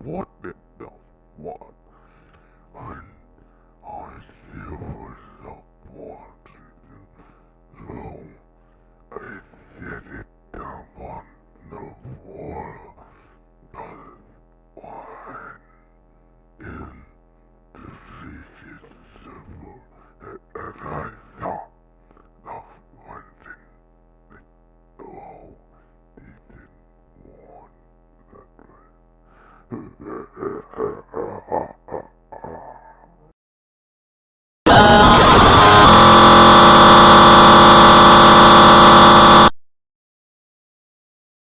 what did the what? And I still was supported, so I set it down on the wall, but one in the secret symbol, as I thought, that's one thing that, oh, he didn't want that.